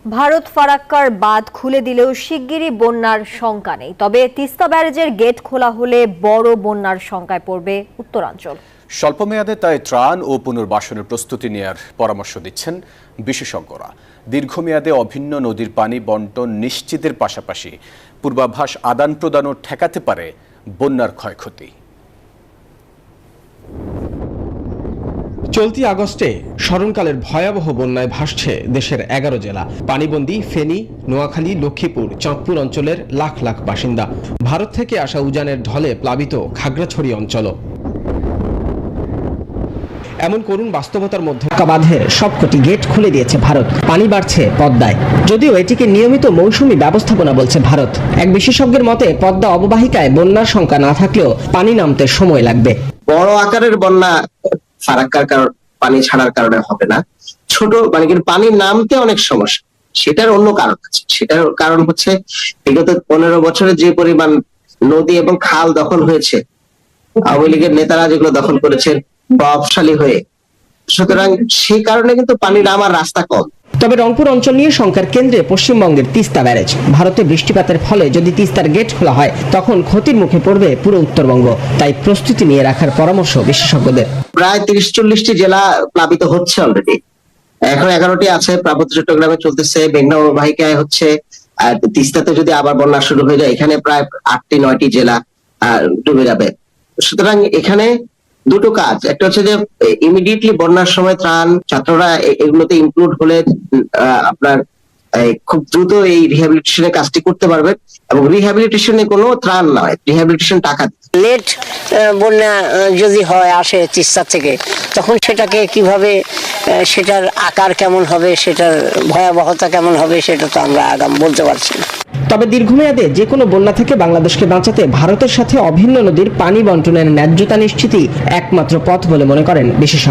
ভারত ফারাক্কার বাঁধ খুলে দিলেও শিগগিরই বন্যার শঙ্কা নেই। তবে তিস্তা ব্যারেজের গেট খোলা হলে বড় বন্যার শঙ্কায় পড়বে উত্তরাঞ্চল। স্বল্প মেয়াদে তাই ত্রাণ ও পুনর্বাসনের প্রস্তুতি নেয়ার পরামর্শ দিচ্ছেন বিশেষজ্ঞরা। দীর্ঘমেয়াদে অভিন্ন নদীর পানি বন্টন নিশ্চিতের পাশাপাশি পূর্বাভাস আদান প্রদানও ঠেকাতে পারে বন্যার ক্ষয়ক্ষতি। চলতি আগস্টে স্মরণকালের ভয়াবহ বন্যায় ভাসছে দেশের 11 জেলা। পানিবন্দী ফেনী, নোয়াখালী, লক্ষ্মীপুর, চাঁদপুর অঞ্চলের লাখ লাখ বাসিন্দা। ভারত থেকে আসা উজানের ঢলে প্লাবিত খাগড়াছড়ি অঞ্চলও। এমন করুণ বাস্তবতার মধ্যে বাঁধের সবকটি গেট খুলে দিয়েছে ভারত। পানি বাড়ছে পদ্মায়, যদিও এটিকে নিয়মিত মৌসুমী ব্যবস্থাপনা বলছে ভারত। এক বিশেষজ্ঞের মতে পদ্মা অববাহিকায় বন্যার শঙ্কা না থাকলেও পানি নামতে সময় লাগবে। বড় আকারের বন্যা ফারাক্কার কারণ পানি ছাড়ার কারণে হবে না, ছোট মানে কিন্তু পানি নামতে অনেক সমস্যা। সেটার অন্য কারণ আছে। সেটার কারণ হচ্ছে বিগত 15 বছরে যে পরিমাণ নদী এবং খাল দখল হয়েছে, আওয়ামী লীগের নেতারা যেগুলো দখল করেছেন প্রভাবশালী হয়ে, সুতরাং সেই কারণে কিন্তু পানি নামার রাস্তা কম। তবে রংপুর অঞ্চল নিয়ে শঙ্কার কেন্দ্রে পশ্চিমবঙ্গের তিস্তা ব্যারেজ। ভারতে বৃষ্টিপাতের ফলে যদি তিস্তার গেট খোলা হয় তখন ক্ষতির মুখে পড়বে পুরো উত্তরবঙ্গ। তাই প্রস্তুতি নিয়ে রাখার পরামর্শ বিশেষজ্ঞদের। প্রায় 30-40টি জেলা প্লাবিত হচ্ছে অলরেডি, এখন 11টি আছে। পার্বত্য চট্টগ্রামে চলতেছে, মেঘনা অববাহিকায় হচ্ছে, আর তিস্তাতে যদি আবার বন্যা শুরু হয়ে যায় এখানে প্রায় 8-9টি জেলা ডুবে যাবে। সুতরাং এখানে দুটো কাজ, একটা হচ্ছে যে ইমিডিয়েটলি বন্যার সময় ত্রাণ, ছাত্ররা এগুলোতে ইনক্লুড হলে আপনার খুব দ্রুত এই রিহ্যাবিলিটেশনের কাজটি করতে পারবে। এবং রিহ্যাবিলিটেশনে কোনো ত্রাণ নয়, রিহ্যাবিলিটেশন টাকা। লেট বন্যা যদি হয় আসে তিস্তা থেকে, তখন সেটাকে কিভাবে, সেটার আকার কেমন হবে, সেটার ভয়াবহতা কেমন হবে, সেটা তো আমরা আগাম বলতে পারছি না। তবে দীর্ঘমেয়াদে যে কোনো বন্যা থেকে বাংলাদেশকে বাঁচাতে ভারতের সাথে অভিন্ন নদীর পানি বন্টনের ন্যায্যতা নিশ্চিতই একমাত্র পথ বলে মনে করেন বিশেষজ্ঞরা।